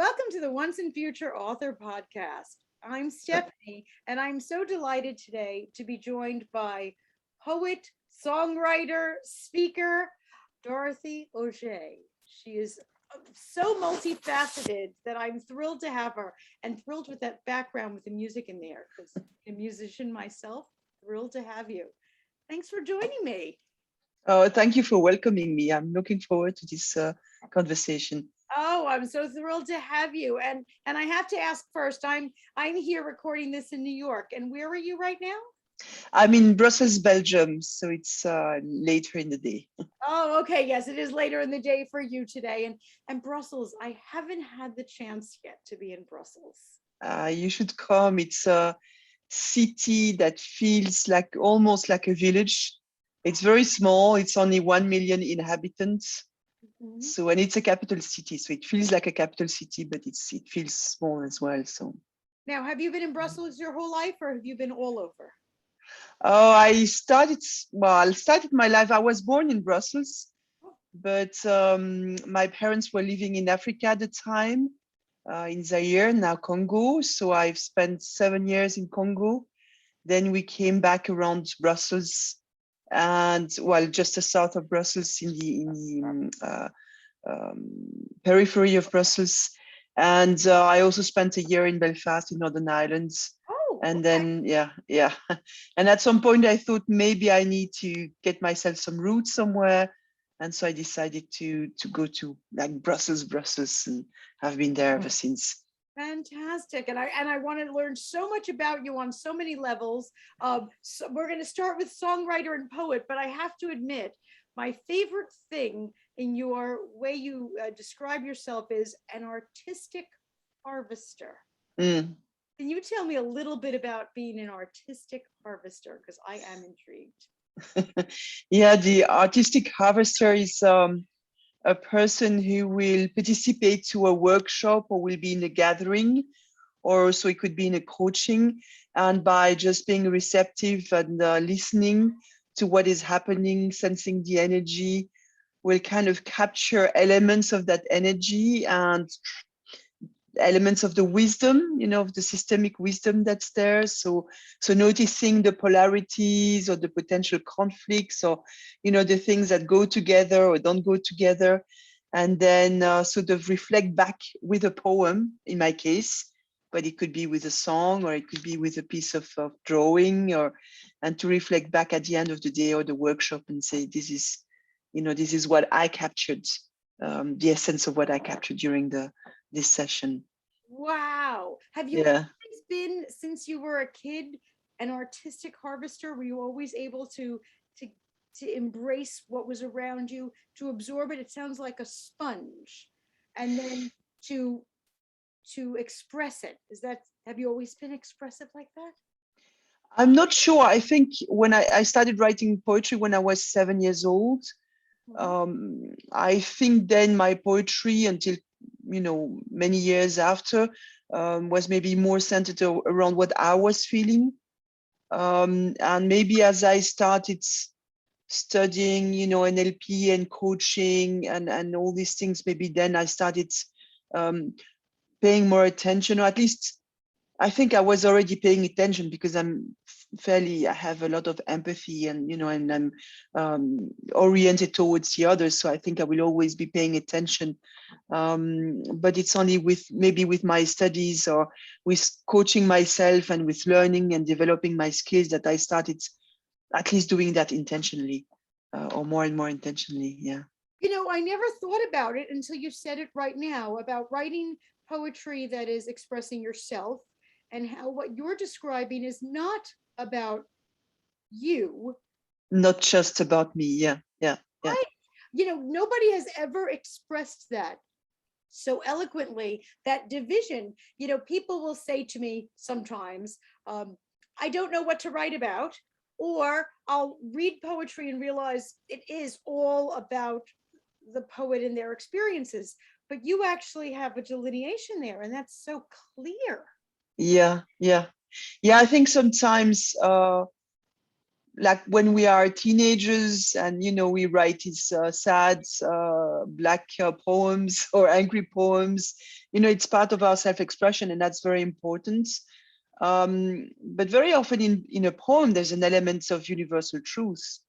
Welcome to the Once and Future Author Podcast. I'm Stephanie, and I'm so delighted today to be joined by poet, songwriter, speaker, Dorothy Oger. She is so multifaceted that I'm thrilled to have her and thrilled with that background with the music in there because I'm a musician myself. Thrilled to have you. Thanks for joining me. Oh, thank you for welcoming me. I'm looking forward to this conversation. Oh, I'm so thrilled to have you. And I have to ask first, I'm here recording this in New York. And where are you right now? I'm in Brussels, Belgium, so it's later in the day. Oh, okay. Yes, it is later in the day for you today. And Brussels, I haven't had the chance yet to be in Brussels. You should come. It's a city that feels like almost like a village. It's very small. It's only 1 million inhabitants. Mhm. So, and it's a capital city. So it feels like a capital city, but it feels small as well. So, Now, have you been in Brussels your whole life or have you been all over? oh, I started my life. I was born in Brussels, but my parents were living in Africa at the time, in Zaire, now Congo. So I've spent 7 years in Congo. Then we came back around Brussels, and well, just the south of Brussels, in the periphery of Brussels. And I also spent a year in Belfast in Northern Ireland. Oh, And okay. then, yeah. And at some point, I thought maybe I need to get myself some roots somewhere. And so I decided to go to like Brussels, and have been there ever since. Fantastic. And I want to learn so much about you on so many levels. So we're going to start with songwriter and poet, but I have to admit, my favorite thing in your way you describe yourself is an artistic harvester. Mm. Can you tell me a little bit about being an artistic harvester? Because I am intrigued. Yeah, the artistic harvester is a person who will participate to a workshop or will be in a gathering, or also it could be in a coaching, and by just being receptive and listening to what is happening, sensing the energy, will kind of capture elements of that energy and elements of the wisdom, of the systemic wisdom that's there. So noticing the polarities or the potential conflicts, or the things that go together or don't go together, and then sort of reflect back with a poem in my case, but it could be with a song, or it could be with a piece of drawing, or and to reflect back at the end of the day or the workshop and say, this is what I captured, the essence of what I captured during the this session. Wow. Have you Yeah. always been, since you were a kid, an artistic harvester? Were you always able to to embrace what was around you, to absorb it? It sounds like a sponge. And then to to express it. Is that, have you always been expressive like that? I'm not sure. I think when I started writing poetry when I was 7 years old, Mhm. I think then my poetry until, many years after, was maybe more centered around what I was feeling. And maybe as I started studying, NLP and coaching and all these things, maybe then I started um, paying more attention, or at least I think I was already paying attention because I have a lot of empathy, and I'm oriented towards the others. So I think I will always be paying attention. But it's only with my studies or with coaching myself and with learning and developing my skills that I started at least doing that intentionally, or more and more intentionally. Yeah. I never thought about it until you said it right now about writing poetry that is expressing yourself and how what you're describing is not about you. Not just about me. Yeah. Yeah. Yeah. Right. Nobody has ever expressed that so eloquently, that division. People will say to me sometimes, I don't know what to write about, or I'll read poetry and realize it is all about the poet and their experiences. But you actually have a delineation there, and that's so clear. Yeah. Yeah. Yeah. I think sometimes like when we are teenagers and we write these sad black poems or angry poems, it's part of our self-expression, and that's very important. But very often in a poem there's an element of universal truth.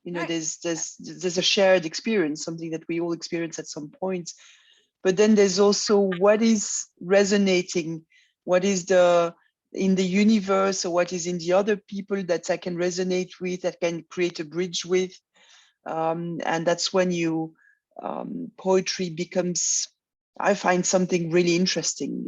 Right. There's a shared experience, something that we all experience at some point. But then there's also what is resonating, what is in the universe, or what is in the other people that I can resonate with, that can create a bridge with. And that's when poetry becomes, I find, something really interesting.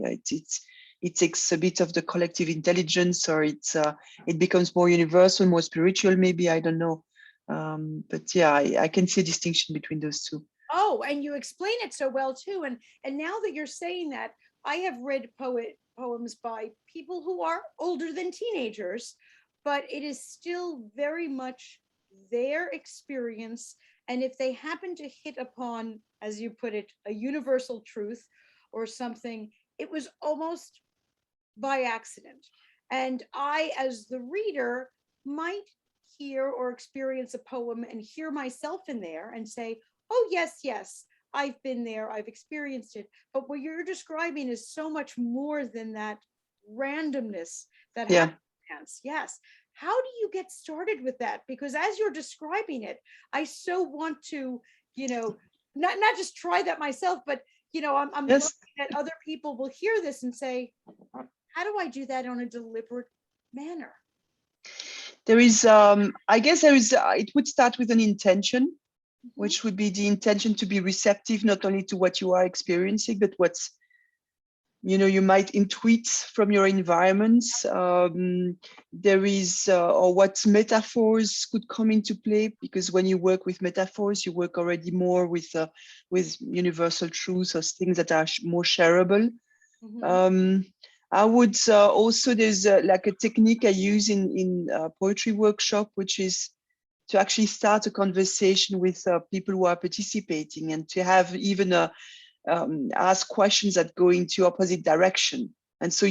It takes a bit of the collective intelligence, or it becomes more universal, more spiritual, maybe, I don't know. But yeah, I can see a distinction between those two. Oh, and you explain it so well too. And now that you're saying that, I have read poems by people who are older than teenagers, but it is still very much their experience. And if they happen to hit upon, as you put it, a universal truth or something, it was almost by accident. And I, as the reader, might hear or experience a poem and hear myself in there and say, oh, yes, yes, I've been there, I've experienced it. But what you're describing is so much more than that randomness that happens. Yes. How do you get started with that? Because as you're describing it, I so want to, not just try that myself, but I'm Yes. hoping that other people will hear this and say, how do I do that on a deliberate manner? There is, I guess it would start with an intention, which would be the intention to be receptive, not only to what you are experiencing, but what's, you might intuit from your environment. There is, or what metaphors could come into play, because when you work with metaphors, you work already more with universal truths or things that are more shareable. I would also, there's like a technique I use in poetry workshop, which is to actually start a conversation with people who are participating, and to have even ask questions that go into opposite direction. And so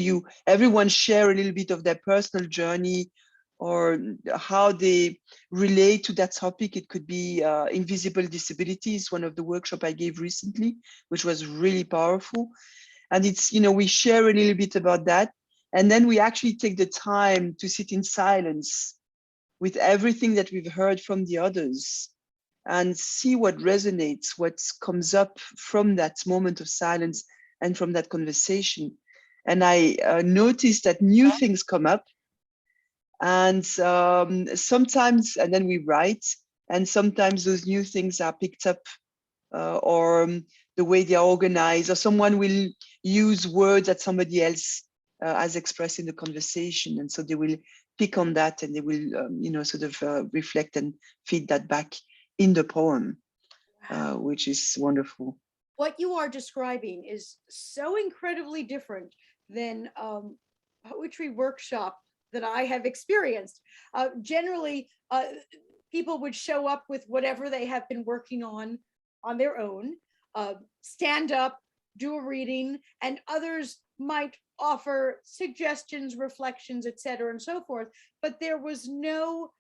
everyone share a little bit of their personal journey or how they relate to that topic. It could be invisible disabilities, one of the workshop I gave recently, which was really powerful. And it's, we share a little bit about that. And then we actually take the time to sit in silence with everything that we've heard from the others and see what resonates, what comes up from that moment of silence and from that conversation. And I noticed that new things come up, and sometimes, and then we write, and sometimes those new things are picked up, or the way they are organized, or someone will use words that somebody else has expressed in the conversation. And so they will pick on that, and they will, sort of reflect and feed that back in the poem, which is wonderful. What you are describing is so incredibly different than poetry workshop that I have experienced. Generally, people would show up with whatever they have been working on their own, stand up, do a reading, and others might offer suggestions, reflections, etc., and so forth. But there was no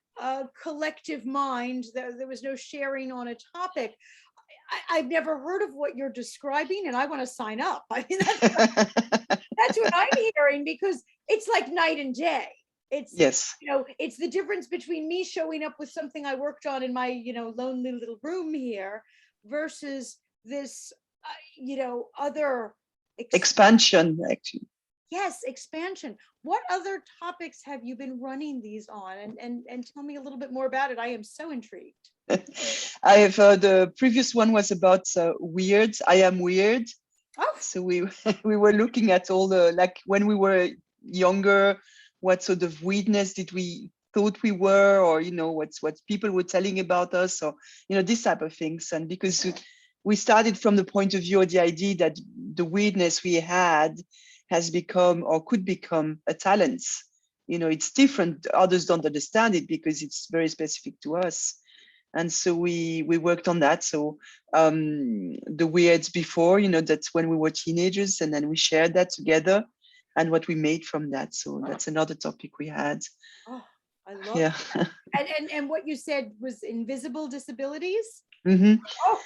collective mind. There was no sharing on a topic. I've never heard of what you're describing, and I want to sign up. I mean, that's what I'm hearing, because it's like night and day. It's, yes, it's the difference between me showing up with something I worked on in my, lonely little room here versus this, other expansion, actually. Yes, expansion. What other topics have you been running these on? And tell me a little bit more about it. I am so intrigued. I have the previous one was about weird. I am weird. Oh. So we we were looking at all the, like, when we were younger, what sort of weirdness did we thought we were, or what people were telling about us, or this type of things. And because we started from the point of view of the idea that the weirdness we had has become, or could become, a talent. It's different. Others don't understand it because it's very specific to us. And so we worked on that. So the weirds before, that's when we were teenagers, and then we shared that together and what we made from that. So that's another topic we had. Oh. I love Yeah. that. And what you said was invisible disabilities? Mhm. Oh.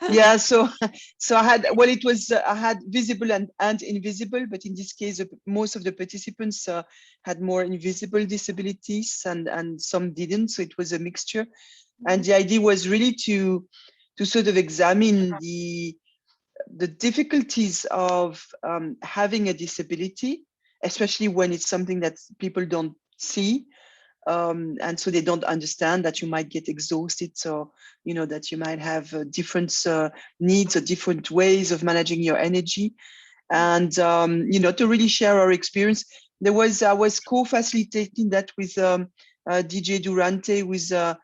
Yeah, so so I had, well, it was I had visible and invisible, but in this case most of the participants had more invisible disabilities, and some didn't, so it was a mixture. And the idea was really to sort of examine the difficulties of having a disability, especially when it's something that people don't see, and so they don't understand that you might get exhausted, so that you might have different needs or different ways of managing your energy, and to really share our experience. I was co-facilitating that with DJ Durante, who is a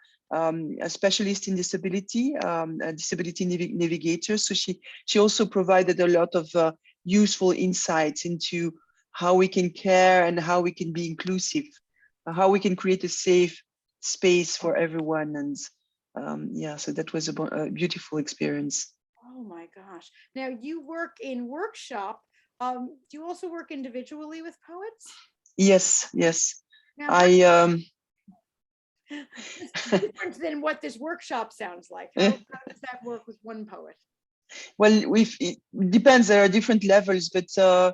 specialist in disability, a disability navigator. So she also provided a lot of useful insights into how we can care and how we can be inclusive, how we can create a safe space for everyone. And yeah, so that was a beautiful experience. Oh my gosh. Now you work in workshop. Do you also work individually with poets? Yes. Now, how I it's different than what this workshop sounds like. How does that work with one poet? well, it depends. There are different levels, but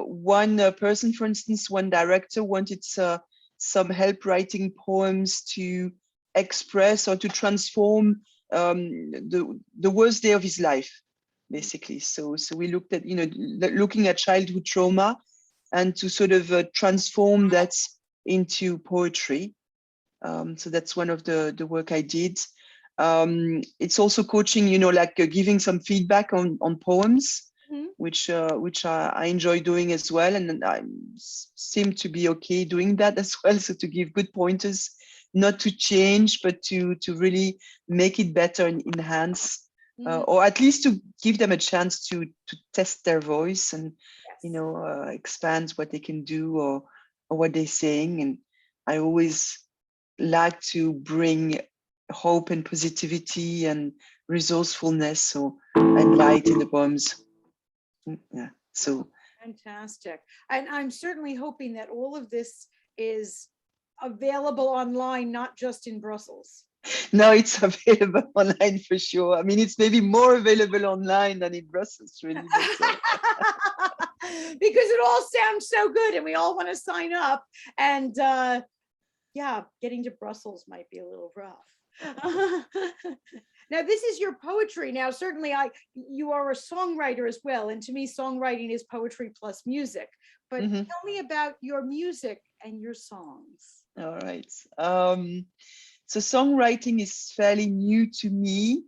one person, for instance, one director wanted some help writing poems to express or to transform the worst day of his life, basically. So we looked at looking at childhood trauma, and to sort of transform that into poetry. So that's one of the work I did. It's also coaching, like giving some feedback on poems, Mhm. which I enjoy doing as well, and I seem to be okay doing that as well. So to give good pointers, not to change, but to really make it better and enhance, Mhm. or at least to give them a chance to test their voice and Yes. expand what they can do, or what they're saying. And I always like to bring hope and positivity and resourcefulness, and light in the poems. Yeah. Oh, So fantastic. And I'm certainly hoping that all of this is available online, not just in Brussels. now it's available online for sure. I mean, it's maybe more available online than in Brussels, really. But Because it all sounds so good and we all want to sign up. And yeah, getting to Brussels might be a little rough. Now, this is your poetry. Now, certainly, you are a songwriter as well, and to me, songwriting is poetry plus music. But mhm. tell me about your music and your songs. All right. So songwriting is fairly new to me,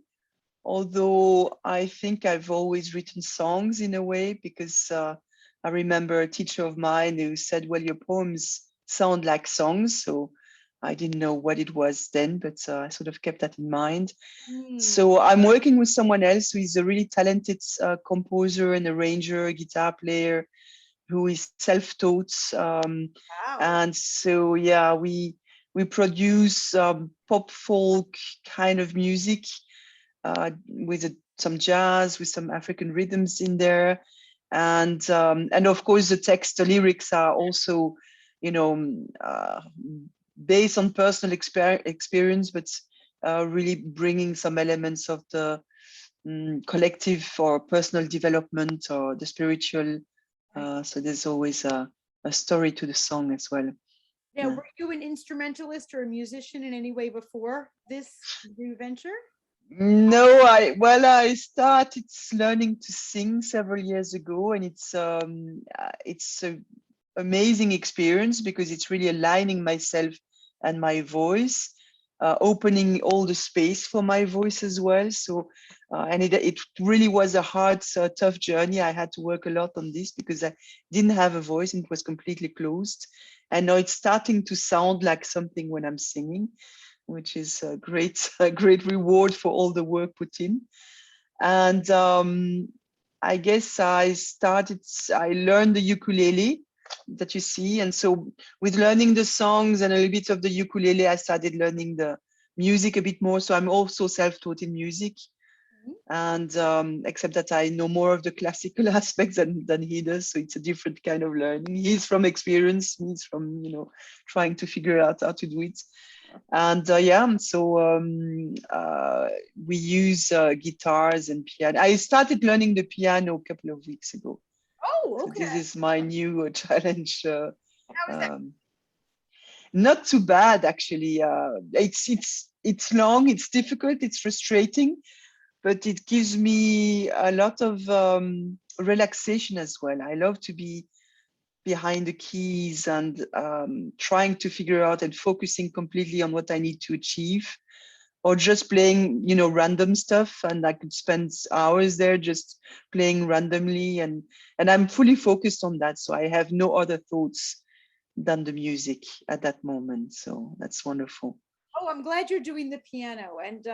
although I think I've always written songs in a way, because I remember a teacher of mine who said, well, your poems sound like songs. So I didn't know what it was then, but I sort of kept that in mind. Hmm. So I'm working with someone else who is a really talented composer and arranger, guitar player, who is self-taught. Wow. And so, yeah, we produce pop folk kind of music, with some jazz, with some African rhythms in there, and of course the lyrics are also, based on personal experience, but really bringing some elements of the collective or personal development or the spiritual. So there's always a story to the song as well. Now, Yeah. were you an instrumentalist or a musician in any way before this new venture? No, I started learning to sing several years ago, and it's an amazing experience because it's really aligning myself and my voice, opening all the space for my voice as well. So, and it really was a hard, tough journey. I had to work a lot on this because I didn't have a voice and it was completely closed. And now it's starting to sound like something when I'm singing, which is a great a great reward for all the work put in. And I guess I learned the ukulele that you see. And so with learning the songs and a little bit of the ukulele, I started learning the music a bit more. So I'm also self-taught in music. Mhm. And except that I know more of the classical aspects than he does, so it's a different kind of learning. He's from experience, he's from trying to figure out how to do it. And so we use guitars and piano. I started learning the piano a couple of weeks ago, Oh, so this okay. is my new challenge. How is that? Um, Not too bad, actually. It's long, it's difficult, it's frustrating, but it gives me a lot of relaxation as well. I love to be behind the keys and trying to figure out and focusing completely on what I need to achieve, or just playing, random stuff. And I could spend hours there just playing randomly, and I'm fully focused on that. So I have no other thoughts than the music at that moment. So that's wonderful. Oh, I'm glad you're doing the piano. And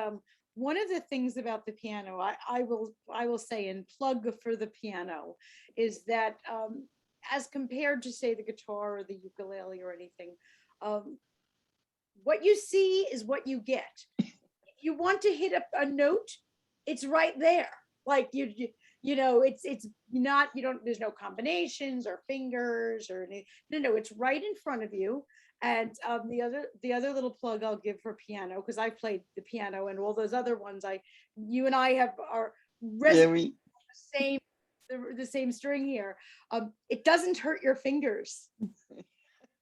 one of the things about the piano, I will say and plug for the piano, is that as compared to say the guitar or the ukulele or anything, um, what you see is what you get. If you want to hit a note, it's right there. Like it's not, you don't, there's no combinations or fingers or any, no, it's right in front of you. And the other little plug I'll give for piano, because I played the piano and all those other ones, you and I have are Yeah, resonant we. the same, the same string here. It doesn't hurt your fingers.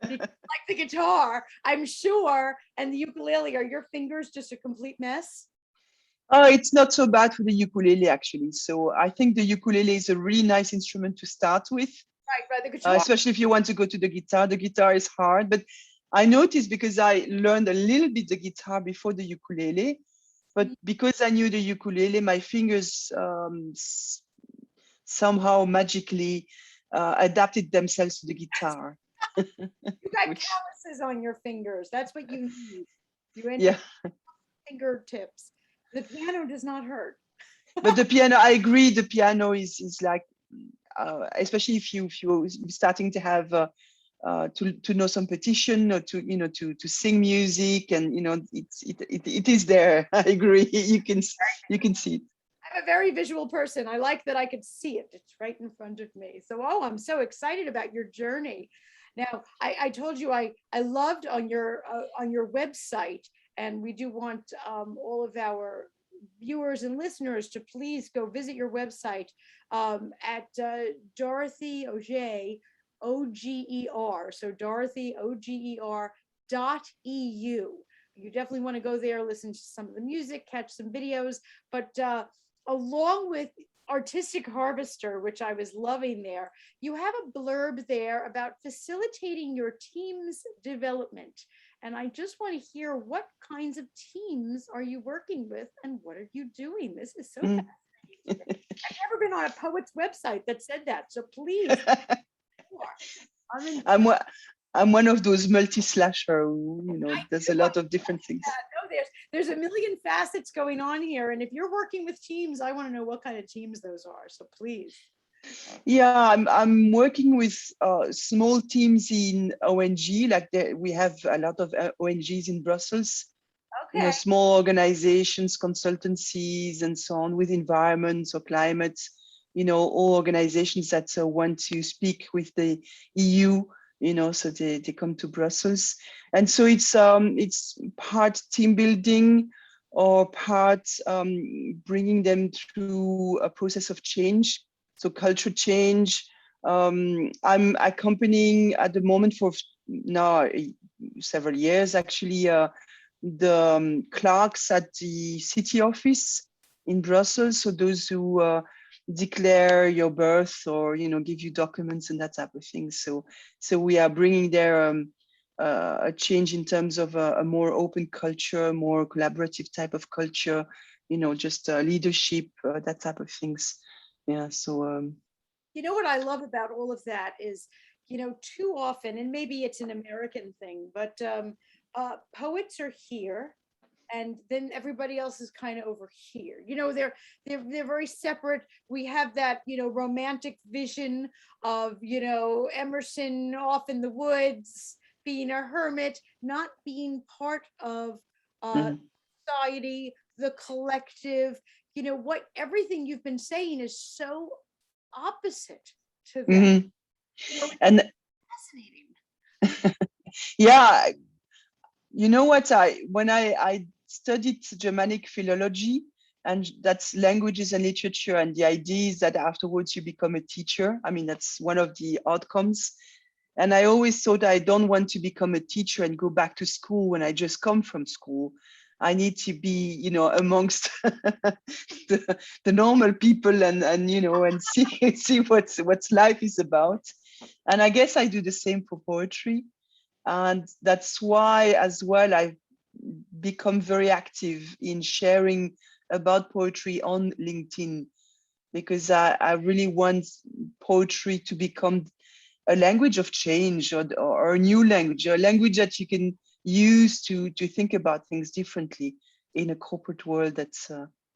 Like the guitar, I'm sure, and the ukulele, are your fingers just a complete mess? Oh, it's not so bad for the ukulele, actually. So I think the ukulele is a really nice instrument to start with, Right, right. The guitar. especially if you want to go to the guitar. The guitar is hard, but I noticed, because I learned a little bit the guitar before the ukulele, but because I knew the ukulele, my fingers somehow magically adapted themselves to the guitar, You got which, calluses on your fingers. That's what you need. You end up yeah. with fingertips. The piano does not hurt. But the piano, I agree, the piano is like, especially if you're starting to have to know some petition, or to sing music, and it is there. I agree. You can see it. I'm a very visual person. I like that I could see it. It's right in front of me. So, oh, I'm so excited about your journey. Now, I told you I loved on your website, and we do want all of our viewers and listeners to please go visit your website at Dorothy Oger, Oger. So Dorothy Oger.eu. You definitely want to go there, listen to some of the music, catch some videos, but along with Artistic Harvester, which I was loving there, you have a blurb there about facilitating your team's development. And I just want to hear, what kinds of teams are you working with and what are you doing? This is so Mm. fascinating. I've never been on a poet's website that said that. So please, I'm in. I'm one- I'm one of those multi-slasher who, does a I lot of different things. know there's a million facets going on here. And if you're working with teams, I want to know what kind of teams those are. So please. Yeah, I'm working with small teams in ONG. Like, we have a lot of ONGs in Brussels. Okay. Small organizations, consultancies, and so on, with environments or climate. All organizations that want to speak with the EU. So they come to Brussels, and so it's part team building, or part bringing them through a process of change, so culture change. I'm accompanying at the moment for now several years, actually, the clerks at the city office in Brussels. So those who declare your birth, or give you documents and that type of thing. So we are bringing there a change in terms of a more open culture, more collaborative type of culture. Just leadership, that type of things. Yeah. So You know what I love about all of that is, too often, and maybe it's an American thing, but poets are here, and then everybody else is kind of over here. They're very separate. We have that romantic vision of Emerson off in the woods, being a hermit, not being part of uh, mhm. society, the collective. what everything you've been saying is so opposite to that. Mhm. It's And fascinating. yeah, you know what? When I studied Germanic philology, and that's languages and literature, and the idea is that afterwards you become a teacher. I mean, that's one of the outcomes. And I always thought I don't want to become a teacher and go back to school when I just come from school. I need to be, amongst the normal people and see what's life is about. And I guess I do the same for poetry. And that's why as well I've become very active in sharing about poetry on LinkedIn, because I really want poetry to become a language of change, or a new language, a language that you can use to think about things differently in a corporate world that's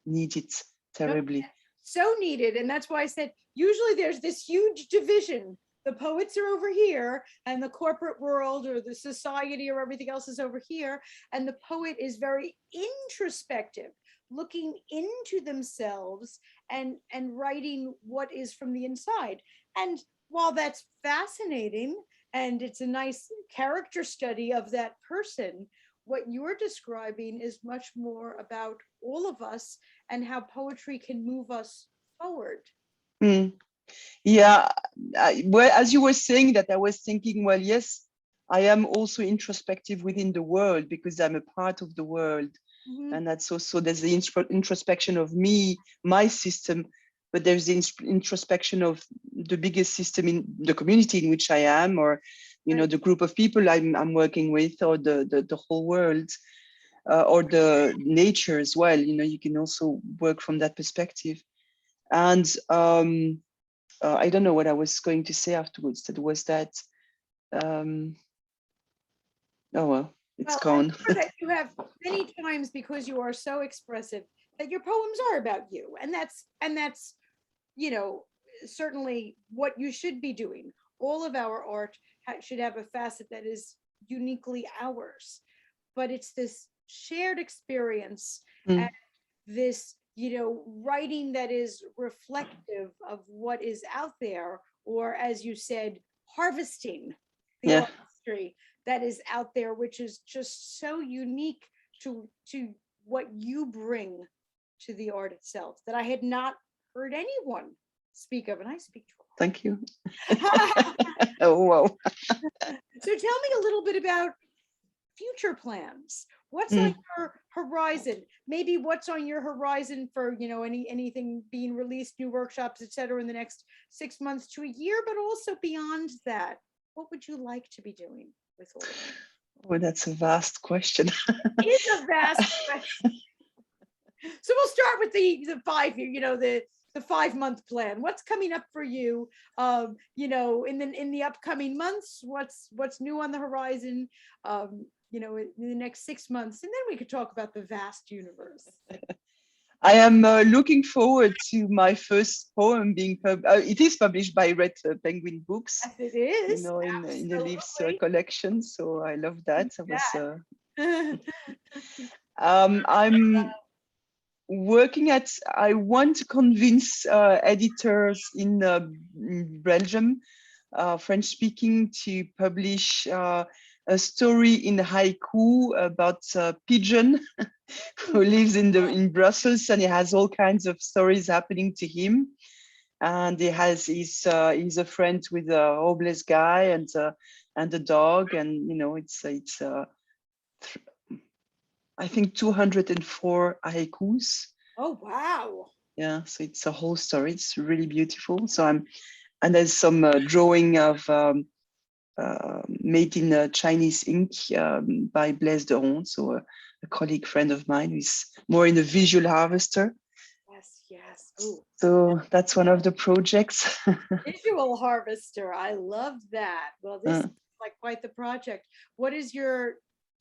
needed terribly. So needed. And that's why I said, usually there's this huge division. The poets are over here, and the corporate world or the society or everything else is over here. And the poet is very introspective, looking into themselves and writing what is from the inside. And while that's fascinating and it's a nice character study of that person, what you're describing is much more about all of us and how poetry can move us forward. Mm. Yeah, well, as you were saying that, I was thinking, well, yes, I am also introspective within the world because I'm a part of the world. Mm-hmm. And that's also, there's the introspection of me, my system, but there's the introspection of the biggest system in the community in which I am, or, Right. the group of people I'm working with, or the whole world, or the nature as well. You can also work from that perspective. And I don't know what I was going to say afterwards. That was that. Oh well, it's Well, I'm gone. sure that you have many times, because you are so expressive, that your poems are about you, and that's you know certainly what you should be doing. All of our art should have a facet that is uniquely ours, but it's this shared experience Mm, and this writing that is reflective of what is out there, or as you said, harvesting the yeah. artistry that is out there, which is just so unique to what you bring to the art itself, that I had not heard anyone speak of, and I speak to Thank you. a lot. Oh wow. So tell me a little bit about future plans. What's on Mm. your horizon? Maybe what's on your horizon for anything being released, new workshops, etc., in the next 6 months to a year, but also beyond that. What would you like to be doing with all of it? Well, that's a vast question. It's a vast question. So we'll start with the 5 year, the 5 month plan. What's coming up for you? In the upcoming months. What's new on the horizon? In the next 6 months, and then we could talk about the vast universe. I am looking forward to my first poem being it is published by Red Penguin Books, Yes, it is. in the Leaves Absolutely. collection. So I love that. I was. Yeah. I'm working at. I want to convince editors in Belgium, French speaking, to publish a story in haiku about a pigeon who lives in Brussels, and he has all kinds of stories happening to him. And he's a friend with a homeless guy and a dog, and it's I think 204 haikus. Oh, wow. Yeah, so it's a whole story. It's really beautiful. And there's some drawing of made in Chinese ink by Blaise Deron, so a colleague friend of mine who's more in the visual harvester. Yes, yes. Oh, So that's one of the projects. visual harvester. I love that. Well, this is like quite the project. What is your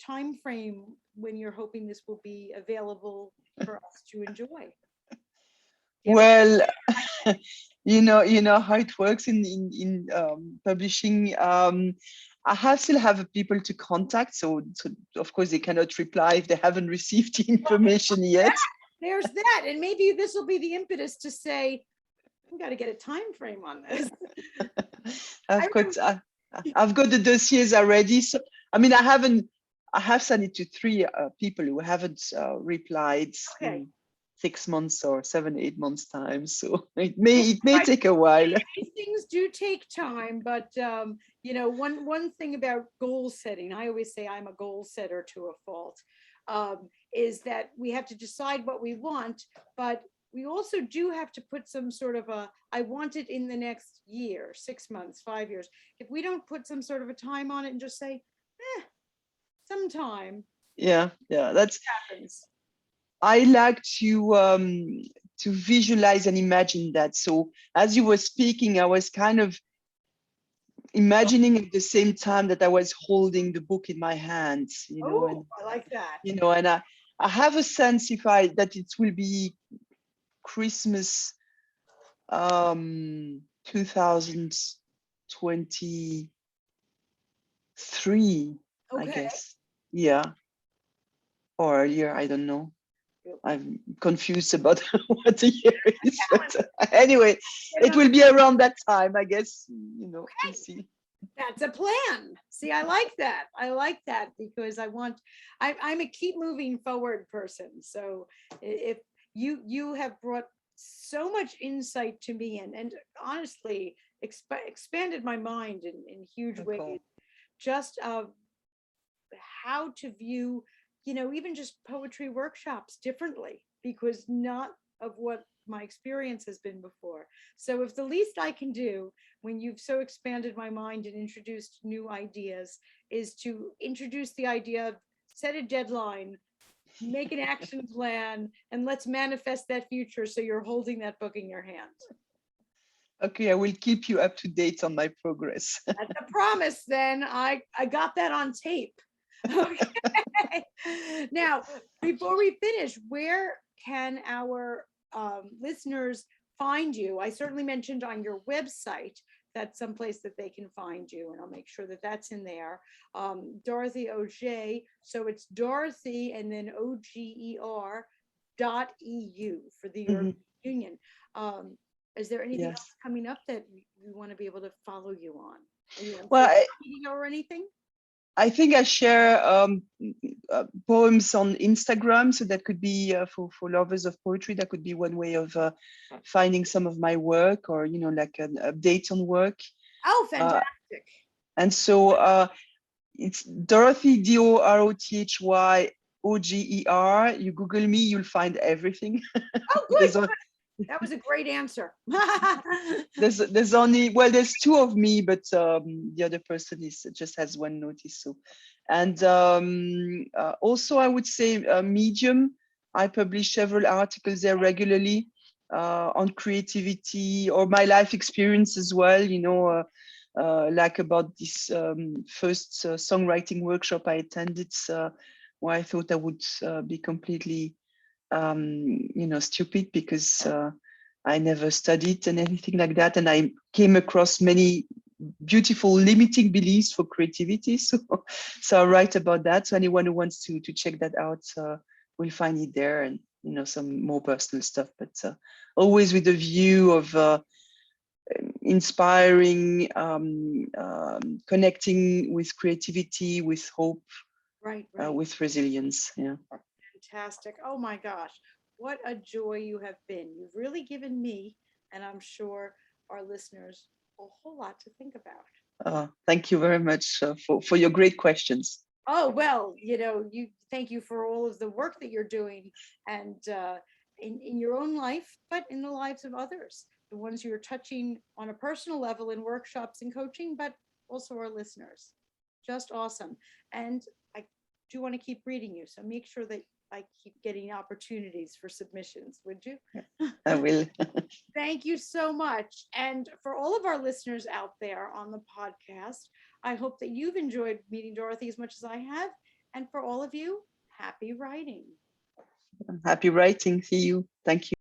time frame when you're hoping this will be available for us to enjoy? Well, you know how it works in publishing. I still have people to contact, so of course they cannot reply if they haven't received the information yet. there's that. And maybe this will be the impetus to say, we got to get a time frame on this. I've got I've got the dossiers already. So I mean, I have sent it to 3 people who haven't replied Okay. in 6 months or 7, 8 months time. So it may take a while. These things do take time, but you know, one thing about goal setting, I always say I'm a goal setter to a fault, is that we have to decide what we want, but we also do have to put some sort of I want it in the next year, 6 months, 5 years. If we don't put some sort of a time on it and just say, sometime, Yeah, that's happens. I like to visualize and imagine that. So as you were speaking, I was kind of imagining at the same time that I was holding the book in my hands, Oh, I like that. and I have a sense that it will be Christmas 2023, I Okay. guess. Yeah. Or earlier, I don't know. I'm confused about what the year is. But anyway, it will be around that time, I guess. We'll see. That's a plan. See, I like that. I like that because I'm a keep moving forward person. So if you have brought so much insight to me and honestly expanded my mind in huge ways, Cool. just of how to view, even just poetry workshops differently, because not of what my experience has been before. So if the least I can do when you've so expanded my mind and introduced new ideas is to introduce the idea of set a deadline, make an action plan, and let's manifest that future so you're holding that book in your hand. Okay, I will keep you up to date on my progress. That's a promise then. I got that on tape. Okay. Now, before we finish, where can our listeners find you? I certainly mentioned on your website that's someplace that they can find you, and I'll make sure that that's in there. Dorothy Oger, so it's Dorothy and then OGER.eu for the European Union. Is there anything else coming up that we want to be able to follow you on? Are you on social media or anything? I think I share poems on Instagram, so that could be for lovers of poetry. That could be one way of finding some of my work, or like an update on work. Oh, fantastic! And so it's Dorothy, DOROTHY OGER. You Google me, you'll find everything. Oh, good. That was a great answer. there's there's 2 of me, but the other person just has 1 notice. So, and also I would say Medium. I publish several articles there regularly on creativity or my life experience as well. Like about this first songwriting workshop I attended, where I thought I would be completely stupid because I never studied and anything like that. And I came across many beautiful limiting beliefs for creativity. So I write about that. So anyone who wants to check that out will find it there, and some more personal stuff, but always with the view of inspiring, connecting with creativity, with hope, right. with resilience. Yeah. Fantastic. Oh my gosh, what a joy you have been. You've really given me, and I'm sure our listeners, a whole lot to think about. Thank you very much for your great questions. Oh, well, thank you for all of the work that you're doing, and in your own life, but in the lives of others, the ones you're touching on a personal level in workshops and coaching, but also our listeners. Just awesome. And I do want to keep reading you, so make sure that I keep getting opportunities for submissions, would you? I will. Thank you so much. And for all of our listeners out there on the podcast, I hope that you've enjoyed meeting Dorothy as much as I have. And for all of you, happy writing. Happy writing. See you. Thank you.